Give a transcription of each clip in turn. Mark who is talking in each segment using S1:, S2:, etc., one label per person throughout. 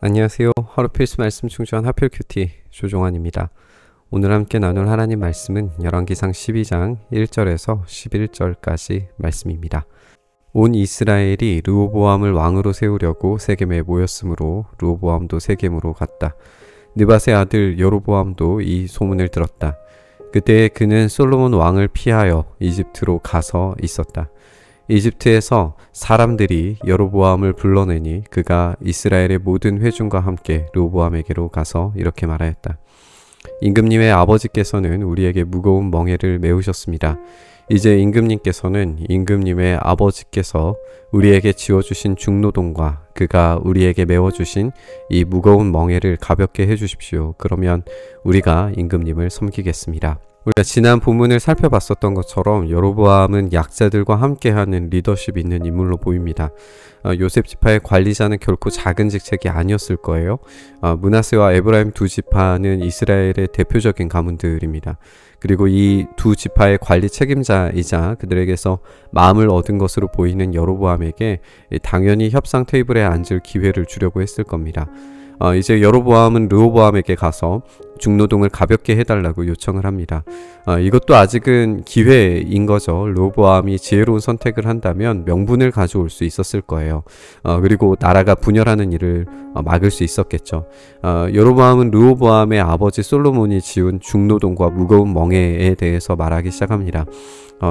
S1: 안녕하세요. 하루 필수 말씀 충전 하필 큐티 조종환입니다. 오늘 함께 나눌 하나님 말씀은 열왕기상 12장 1절에서 11절까지 말씀입니다. 온 이스라엘이 르호보암을 왕으로 세우려고 세겜에 모였으므로 르호보암도 세겜으로 갔다. 느밧의 아들 여로보암도 이 소문을 들었다. 그때 그는 솔로몬 왕을 피하여 이집트로 가서 있었다. 이집트에서 사람들이 여로보암을 불러내니 그가 이스라엘의 모든 회중과 함께 르호보암에게로 가서 이렇게 말하였다. 임금님의 아버지께서는 우리에게 무거운 멍에를 메우셨습니다. 이제 임금님께서는 임금님의 아버지께서 우리에게 지어주신 중노동과 그가 우리에게 메워주신 이 무거운 멍에를 가볍게 해주십시오. 그러면 우리가 임금님을 섬기겠습니다. 우리가 지난 본문을 살펴봤었던 것처럼 여로보암은 약자들과 함께하는 리더십 있는 인물로 보입니다. 요셉 지파의 관리자는 결코 작은 직책이 아니었을 거예요. 므낫세와 에브라임 두 지파는 이스라엘의 대표적인 가문들입니다. 그리고 이 두 지파의 관리 책임자이자 그들에게서 마음을 얻은 것으로 보이는 여로보암에게 당연히 협상 테이블에 앉을 기회를 주려고 했을 겁니다. 이제 여로보암은 르호보암에게 가서 중노동을 가볍게 해달라고 요청을 합니다. 이것도 아직은 기회인 거죠. 르호보암이 지혜로운 선택을 한다면 명분을 가져올 수 있었을 거예요. 그리고 나라가 분열하는 일을 막을 수 있었겠죠. 여로보암은 르호보암의 아버지 솔로몬이 지은 중노동과 무거운 멍에에 대해서 말하기 시작합니다.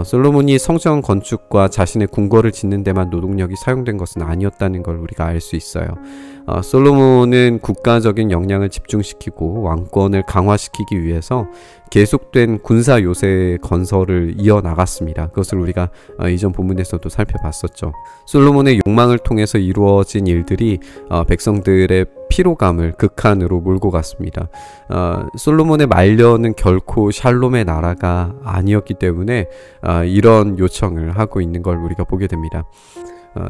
S1: 솔로몬이 성전 건축과 자신의 궁궐을 짓는 데만 노동력이 사용된 것은 아니었다는 걸 우리가 알 수 있어요. 솔로몬은 국가적인 역량을 집중시키고 왕권을 강화시키기 위해서 계속된 군사 요새 건설을 이어나갔습니다. 그것을 우리가 이전 본문에서도 살펴봤었죠. 솔로몬의 욕망을 통해서 이루어진 일들이 백성들의 피로감을 극한으로 몰고 갔습니다. 솔로몬의 말년은 결코 샬롬의 나라가 아니었기 때문에 이런 요청을 하고 있는 걸 우리가 보게 됩니다.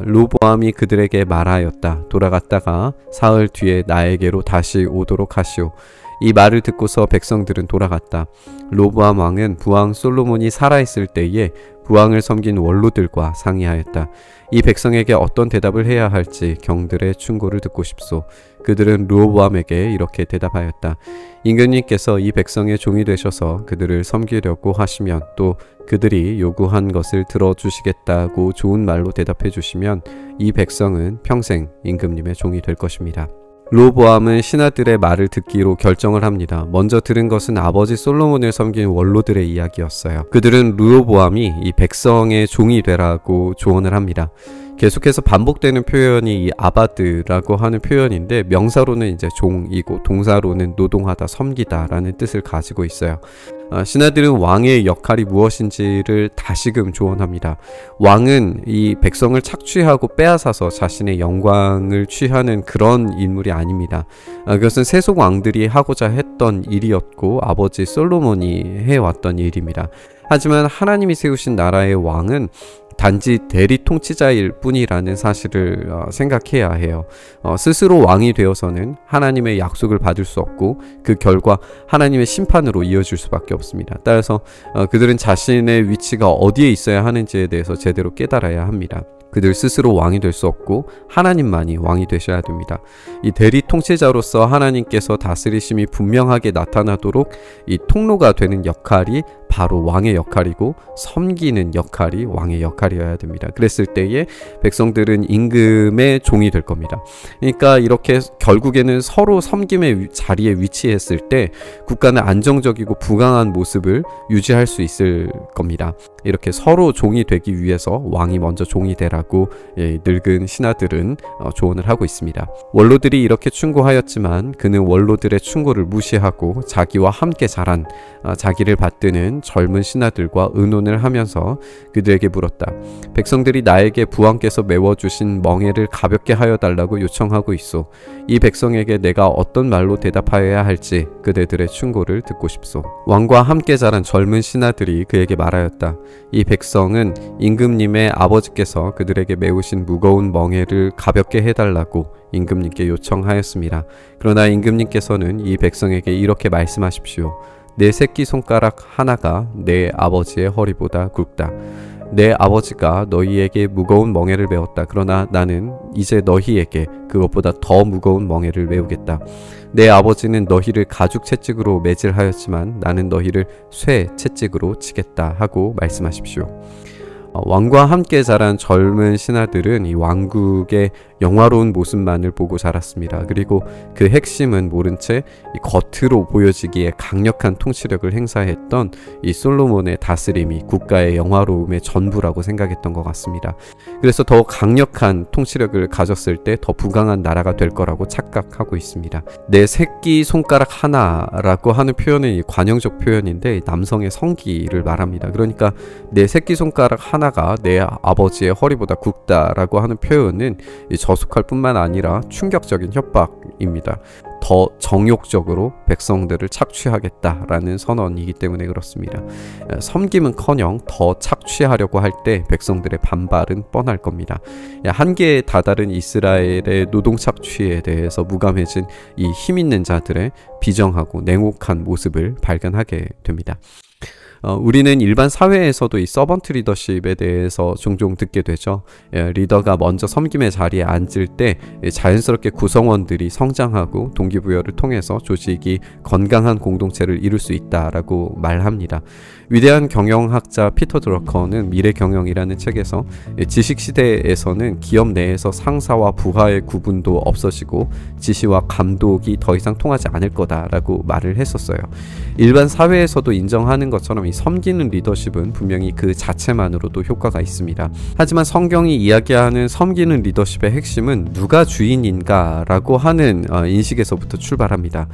S1: 르호보암이 그들에게 말하였다. 돌아갔다가 사흘 뒤에 나에게로 다시 오도록 하시오. 이 말을 듣고서 백성들은 돌아갔다. 르호보암 왕은 부왕 솔로몬이 살아있을 때에 부왕을 섬긴 원로들과 상의하였다. 이 백성에게 어떤 대답을 해야 할지 경들의 충고를 듣고 싶소. 그들은 르호보암에게 이렇게 대답하였다. 임금님께서 이 백성의 종이 되셔서 그들을 섬기려고 하시면 또 그들이 요구한 것을 들어주시겠다고 좋은 말로 대답해 주시면 이 백성은 평생 임금님의 종이 될 것입니다. 르호보암은 신하들의 말을 듣기로 결정을 합니다. 먼저 들은 것은 아버지 솔로몬을 섬긴 원로들의 이야기였어요. 그들은 르호보암이 이 백성의 종이 되라고 조언을 합니다. 계속해서 반복되는 표현이 이 아바드라고 하는 표현인데 명사로는 이제 종이고 동사로는 노동하다, 섬기다 라는 뜻을 가지고 있어요. 신하들은 왕의 역할이 무엇인지를 다시금 조언합니다. 왕은 이 백성을 착취하고 빼앗아서 자신의 영광을 취하는 그런 인물이 아닙니다. 그것은 세속 왕들이 하고자 했던 일이었고 아버지 솔로몬이 해왔던 일입니다. 하지만 하나님이 세우신 나라의 왕은 단지 대리 통치자일 뿐이라는 사실을 생각해야 해요. 스스로 왕이 되어서는 하나님의 약속을 받을 수 없고 그 결과 하나님의 심판으로 이어질 수밖에 없습니다. 따라서 그들은 자신의 위치가 어디에 있어야 하는지에 대해서 제대로 깨달아야 합니다. 그들 스스로 왕이 될 수 없고 하나님만이 왕이 되셔야 됩니다. 이 대리 통치자로서 하나님께서 다스리심이 분명하게 나타나도록 이 통로가 되는 역할이 바로 왕의 역할이고 섬기는 역할이 왕의 역할이어야 됩니다. 그랬을 때에 백성들은 임금의 종이 될 겁니다. 그러니까 이렇게 결국에는 서로 섬김의 자리에 위치했을 때 국가는 안정적이고 부강한 모습을 유지할 수 있을 겁니다. 이렇게 서로 종이 되기 위해서 왕이 먼저 종이 되라고 늙은 신하들은 조언을 하고 있습니다. 원로들이 이렇게 충고하였지만 그는 원로들의 충고를 무시하고 자기와 함께 자란 자기를 받드는 젊은 신하들과 의논을 하면서 그들에게 물었다. 백성들이 나에게 부왕께서 메워주신 멍에를 가볍게 하여 달라고 요청하고 있소. 이 백성에게 내가 어떤 말로 대답하여야 할지 그대들의 충고를 듣고 싶소. 왕과 함께 자란 젊은 신하들이 그에게 말하였다. 이 백성은 임금님의 아버지께서 그들에게 메우신 무거운 멍에를 가볍게 해달라고 임금님께 요청하였습니다. 그러나 임금님께서는 이 백성에게 이렇게 말씀하십시오. 내 새끼 손가락 하나가 내 아버지의 허리보다 굵다. 내 아버지가 너희에게 무거운 멍에를 메웠다. 그러나 나는 이제 너희에게 그것보다 더 무거운 멍에를 메우겠다. 내 아버지는 너희를 가죽 채찍으로 매질하였지만 나는 너희를 쇠 채찍으로 치겠다 하고 말씀하십시오. 왕과 함께 자란 젊은 신하들은 이 왕국의 영화로운 모습만을 보고 자랐습니다. 그리고 그 핵심은 모른 채 겉으로 보여지기에 강력한 통치력을 행사했던 이 솔로몬의 다스림이 국가의 영화로움의 전부라고 생각했던 것 같습니다. 그래서 더 강력한 통치력을 가졌을 때 더 부강한 나라가 될 거라고 착각하고 있습니다. 내 새끼 손가락 하나라고 하는 표현은 이 관용적 표현인데 남성의 성기를 말합니다. 그러니까 내 새끼 손가락 하나가 내 아버지의 허리보다 굵다라고 하는 표현은 저속할 뿐만 아니라 충격적인 협박입니다. 더 정욕적으로 백성들을 착취하겠다라는 선언이기 때문에 그렇습니다. 섬김은커녕 더 착취하려고 할 때 백성들의 반발은 뻔할 겁니다. 한계에 다다른 이스라엘의 노동 착취에 대해서 무감해진 이 힘있는 자들의 비정하고 냉혹한 모습을 발견하게 됩니다. 우리는 일반 사회에서도 이 서번트 리더십에 대해서 종종 듣게 되죠. 리더가 먼저 섬김의 자리에 앉을 때 자연스럽게 구성원들이 성장하고 동기부여를 통해서 조직이 건강한 공동체를 이룰 수 있다라고 말합니다. 위대한 경영학자 피터 드러커는 미래경영이라는 책에서 지식시대에서는 기업 내에서 상사와 부하의 구분도 없어지고 지시와 감독이 더 이상 통하지 않을 거다라고 말을 했었어요. 일반 사회에서도 인정하는 것처럼 이 섬기는 리더십은 분명히 그 자체만으로도 효과가 있습니다. 하지만 성경이 이야기하는 섬기는 리더십의 핵심은 누가 주인인가라고 하는 인식에서부터 출발합니다.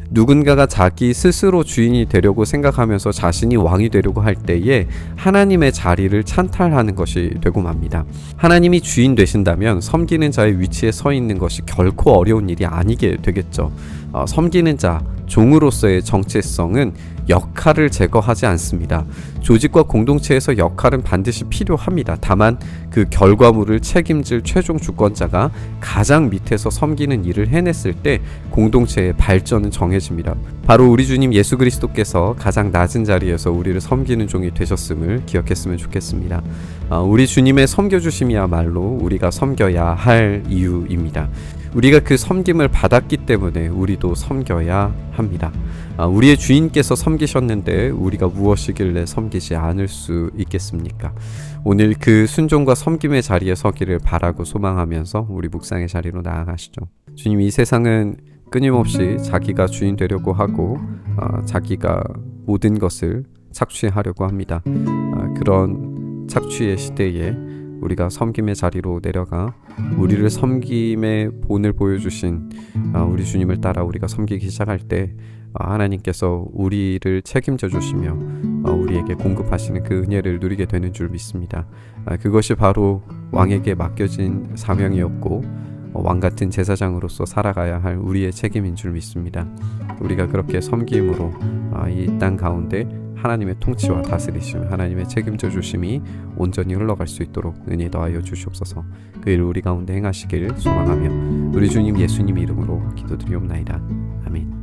S1: 누군가가 자기 스스로 주인이 되려고 생각하면서 자신이 왕이 되려고 할 때에 하나님의 자리를 찬탈하는 것이 되고 맙니다. 하나님이 주인 되신다면 섬기는 자의 위치에 서 있는 것이 결코 어려운 일이 아니게 되겠죠. 섬기는 자, 종으로서의 정체성은 역할을 제거하지 않습니다. 조직과 공동체에서 역할은 반드시 필요합니다. 다만 그 결과물을 책임질 최종 주권자가 가장 밑에서 섬기는 일을 해냈을 때 공동체의 발전은 정해집니다. 바로 우리 주님 예수 그리스도께서 가장 낮은 자리에서 우리를 섬기는 종이 되셨음을 기억했으면 좋겠습니다. 우리 주님의 섬겨주심이야말로 우리가 섬겨야 할 이유입니다. 우리가 그 섬김을 받았기 때문에 우리도 섬겨야 합니다. 우리의 주인께서 섬기셨는데 우리가 무엇이길래 섬기지 않을 수 있겠습니까? 오늘 그 순종과 섬김의 자리에 서기를 바라고 소망하면서 우리 묵상의 자리로 나아가시죠. 주님, 이 세상은 끊임없이 자기가 주인 되려고 하고 자기가 모든 것을 착취하려고 합니다. 그런 착취의 시대에 우리가 섬김의 자리로 내려가 우리를 섬김의 본을 보여주신 우리 주님을 따라 우리가 섬기기 시작할 때 하나님께서 우리를 책임져 주시며 우리에게 공급하시는 그 은혜를 누리게 되는 줄 믿습니다. 그것이 바로 왕에게 맡겨진 사명이었고 왕같은 제사장으로서 살아가야 할 우리의 책임인 줄 믿습니다. 우리가 그렇게 섬김으로 이 땅 가운데 하나님의 통치와 다스리심, 하나님의 책임져 주심이 온전히 흘러갈 수 있도록 은혜 더하여 주시옵소서. 그 일 우리 가운데 행하시길 소망하며 우리 주님 예수님 이름으로 기도드리옵나이다. 아멘.